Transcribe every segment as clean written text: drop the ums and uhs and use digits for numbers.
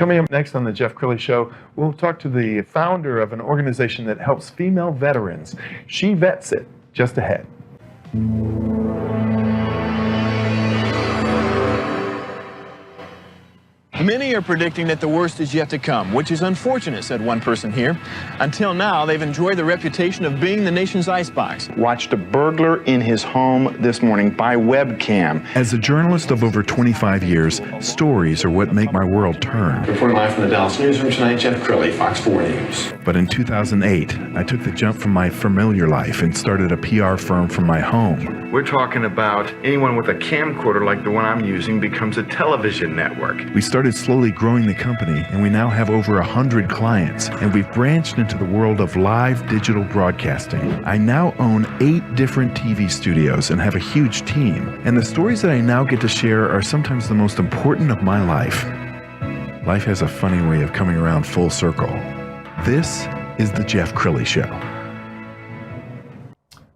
Coming up next on the Jeff Crilley Show, we'll talk to the founder of an organization that helps female veterans. She vets it, just ahead. Many are predicting that the worst is yet to come, which is unfortunate, said one person here. Until now, they've enjoyed the reputation of being the nation's icebox. Watched a burglar in his home this morning by webcam. As a journalist of over 25 years, stories are what make my world turn. Reporting live from the Dallas newsroom tonight, Jeff Crilley, Fox 4 News. But in 2008, I took the jump from my familiar life and started a PR firm from my home. We're talking about anyone with a camcorder like the one I'm using becomes a television network. We started slowly growing the company, and we now have over 100 clients, and we've branched into the world of live digital broadcasting. I now own 8 different TV studios and have a huge team, and the stories that I now get to share are sometimes the most important of my life. Life has a funny way of coming around full circle. This is the Jeff Crilley Show.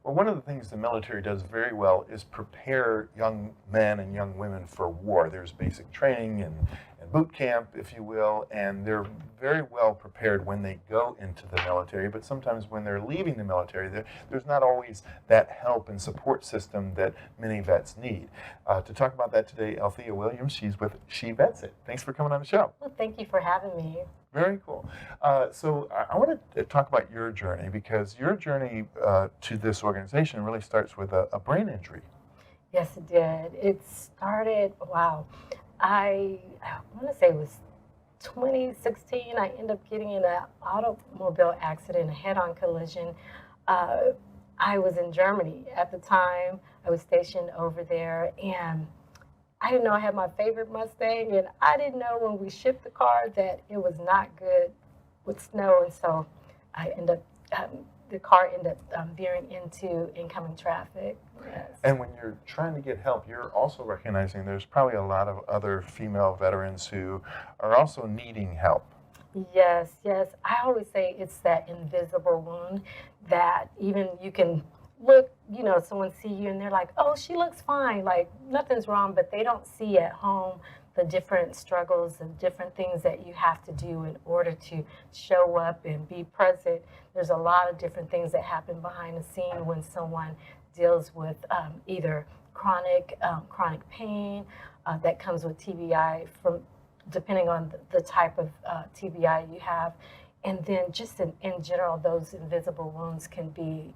Well, one of the things the military does very well is prepare young men and young women for war. There's basic training and boot camp, if you will, and they're very well prepared when they go into the military, but sometimes when they're leaving the military, there's not always that help and support system that many vets need. To talk about that today, Althea Williams, she's with She Vets It. Thanks for coming on the show. Well, thank you for having me. Very cool. So I want to talk about your journey, because your journey to this organization really starts with a brain injury. Yes, it did. It started, wow. I want to say it was 2016. I ended up getting in an automobile accident, a head-on collision. I was in Germany at the time. I was stationed over there, and I didn't know I had my favorite Mustang, and I didn't know when we shipped the car that it was not good with snow, and so I ended up, the car ended up veering into incoming traffic. Yes. And when you're trying to get help, you're also recognizing there's probably a lot of other female veterans who are also needing help. Yes, yes. I always say it's that invisible wound that even you can look, you know, someone see you and they're like, oh, she looks fine, like nothing's wrong, but they don't see at home the different struggles and different things that you have to do in order to show up and be present. There's a lot of different things that happen behind the scene when someone deals with either chronic pain that comes with TBI, from depending on the type of TBI you have, and then just in general, those invisible wounds can be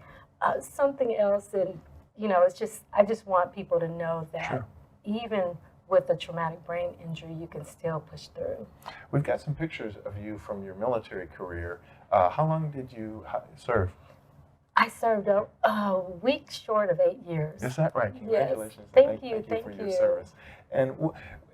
something else. And you know, it's just, I just want people to know that sure, even with a traumatic brain injury, you can still push through. We've got some pictures of you from your military career. How long did you serve? I served a week short of 8 years. Is that right? Congratulations. Yes. Thank you for your service. And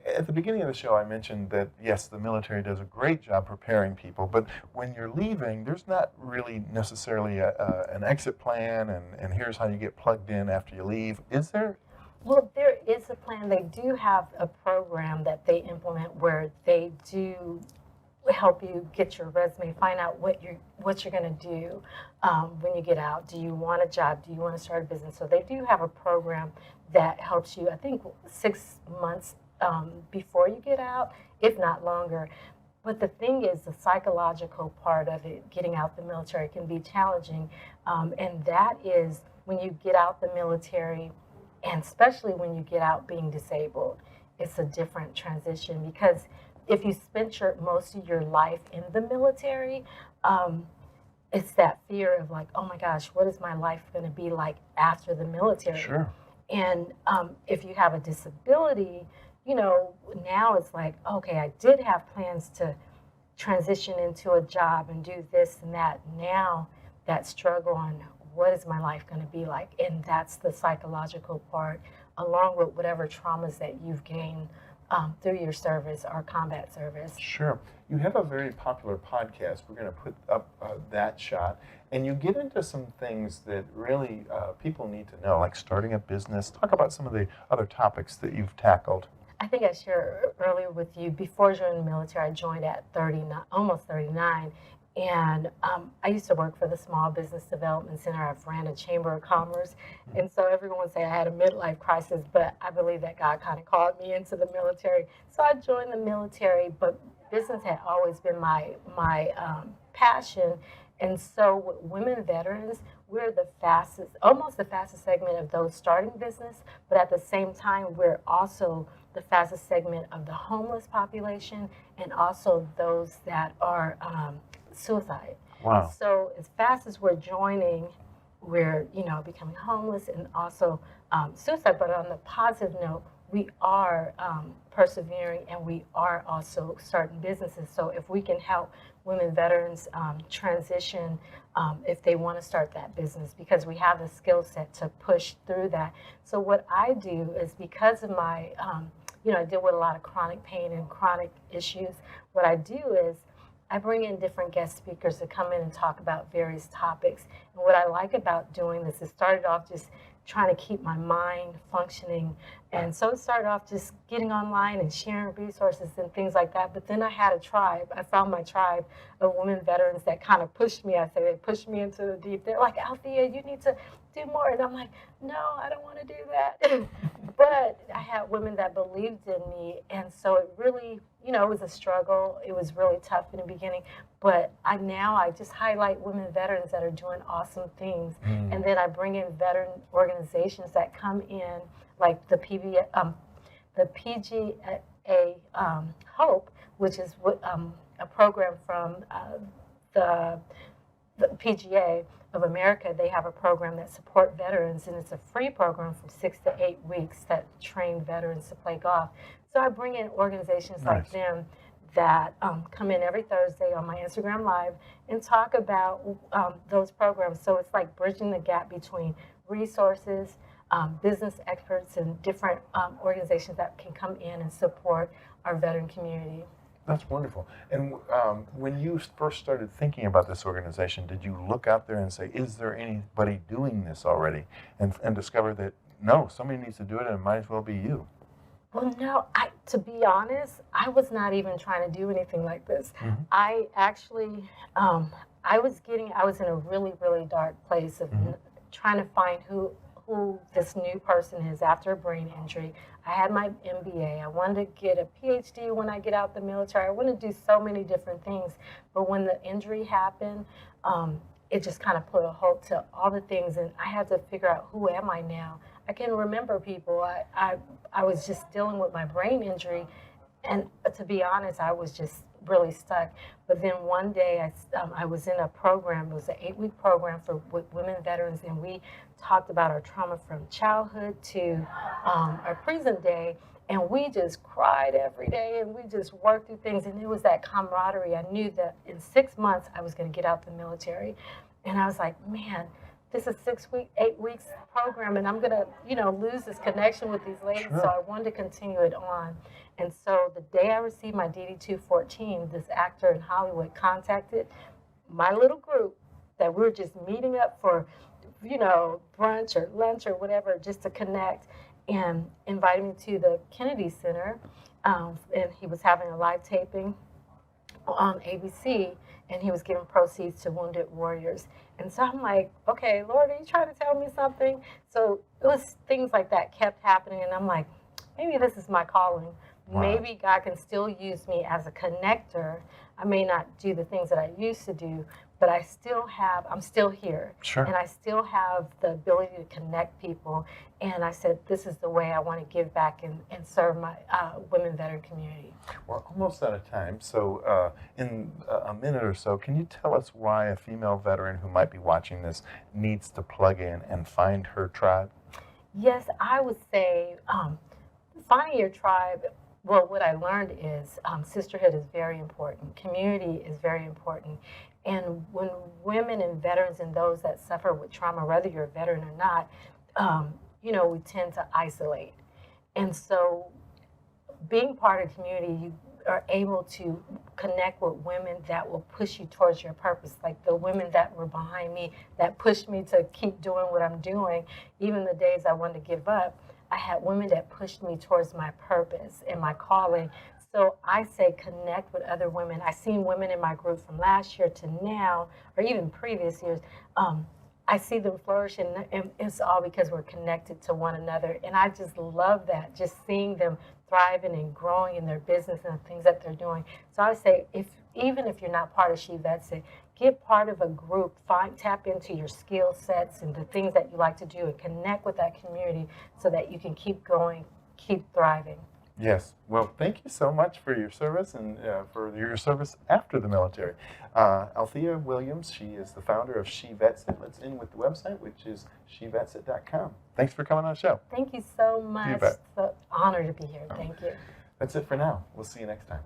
at the beginning of the show, I mentioned that, yes, the military does a great job preparing people, but when you're leaving, there's not really necessarily an exit plan, and here's how you get plugged in after you leave. Is there? Well, there is a plan. They do have a program that they implement where they do help you get your resume, find out what you're going to do when you get out. Do you want a job? Do you want to start a business? So they do have a program that helps you, I think, 6 months before you get out, if not longer. But the thing is, the psychological part of it, getting out the military, can be challenging. And that is when you get out the military, and especially when you get out being disabled, it's a different transition, because if you spent most of your life in the military, it's that fear of like, oh my gosh, what is my life going to be like after the military? Sure. And if you have a disability, you know, now it's like, okay, I did have plans to transition into a job and do this and that. Now that struggle on what is my life going to be like? And that's the psychological part, along with whatever traumas that you've gained through your service or combat service. Sure. You have a very popular podcast. We're going to put up that shot. And you get into some things that really people need to know, like starting a business. Talk about some of the other topics that you've tackled. I think I shared earlier with you, before joining the military, I joined at 39, almost 39. And I used to work for the Small Business Development Center. I've ran a Chamber of Commerce. And so everyone would say I had a midlife crisis, but I believe that God kind of called me into the military. So I joined the military, but business had always been my passion. And so with women veterans, we're the fastest, almost the fastest segment of those starting business, but at the same time, we're also the fastest segment of the homeless population and also those that are suicide. Wow. So as fast as we're joining, we're, becoming homeless and also suicide. But on the positive note, we are persevering and we are also starting businesses. So if we can help women veterans transition if they want to start that business, because we have the skill set to push through that. So what I do is, because of my, I deal with a lot of chronic pain and chronic issues, what I do is I bring in different guest speakers to come in and talk about various topics. And what I like about doing this, it started off just trying to keep my mind functioning. And so it started off just getting online and sharing resources and things like that. But then I had a tribe. I found my tribe of women veterans that kind of pushed me. I say they pushed me into the deep. They're like, Althea, you need to do more. And I'm like, no, I don't want to do that. But I had women that believed in me. And so it really, it was a struggle. It was really tough in the beginning. But I just highlight women veterans that are doing awesome things. And then I bring in veteran organizations that come in, like the PGA Hope, which is a program from the PGA of America. They have a program that support veterans, and it's a free program for 6 to 8 weeks that train veterans to play golf. So I bring in organizations like them that come in every Thursday on my Instagram Live and talk about those programs. So it's like bridging the gap between resources, business experts, and different organizations that can come in and support our veteran community. That's wonderful. And when you first started thinking about this organization, did you look out there and say, is there anybody doing this already? And discover that, no, somebody needs to do it and it might as well be you. Well, no, to be honest, I was not even trying to do anything like this. Mm-hmm. I actually, I was in a really, really dark place of trying to find who this new person is after a brain injury. I had my MBA. I wanted to get a PhD when I get out the military. I wanted to do so many different things. But when the injury happened, it just kind of put a halt to all the things. And I had to figure out, who am I now? I can remember people. I was just dealing with my brain injury. And to be honest, I was just really stuck. But then one day I was in a program. It was an 8-week program with women veterans, and we talked about our trauma from childhood to our present day, and we just cried every day, and we just worked through things, and it was that camaraderie. I knew that in 6 months I was going to get out the military, and I was like, man, this is 8 weeks program, and I'm going to, lose this connection with these ladies. Sure. So I wanted to continue it on. And so the day I received my DD-214, this actor in Hollywood contacted my little group that we were just meeting up for, brunch or lunch or whatever, just to connect, and invited me to the Kennedy Center. And he was having a live taping on ABC, and he was giving proceeds to Wounded Warriors. And so I'm like, okay, Lord, are you trying to tell me something? So it was things like that kept happening, and I'm like, maybe this is my calling. Wow. Maybe God can still use me as a connector. I may not do the things that I used to do, but I'm still here. Sure. And I still have the ability to connect people. And I said, this is the way I want to give back and serve my women veteran community. We're almost out of time. So in a minute or so, can you tell us why a female veteran who might be watching this needs to plug in and find her tribe? Yes, I would say finding your tribe. Well, what I learned is sisterhood is very important. Community is very important. And when women and veterans and those that suffer with trauma, whether you're a veteran or not, we tend to isolate. And so being part of the community, you are able to connect with women that will push you towards your purpose. Like the women that were behind me that pushed me to keep doing what I'm doing, even the days I wanted to give up. I had women that pushed me towards my purpose and my calling. So I say connect with other women. I've seen women in my group from last year to now, or even previous years, I see them flourish, and it's all because we're connected to one another. And I just love that, just seeing them thriving and growing in their business and the things that they're doing. So I would say, even if you're not part of She Vets It, get part of a group, tap into your skill sets and the things that you like to do, and connect with that community so that you can keep going, keep thriving. Yes. Well, thank you so much for your service and for your service after the military. Althea Williams, she is the founder of She Vets It. Let's end with the website, which is shevetsit.com. Thanks for coming on the show. Thank you so much. You bet. It's an honor to be here. Thank you. That's it for now. We'll see you next time.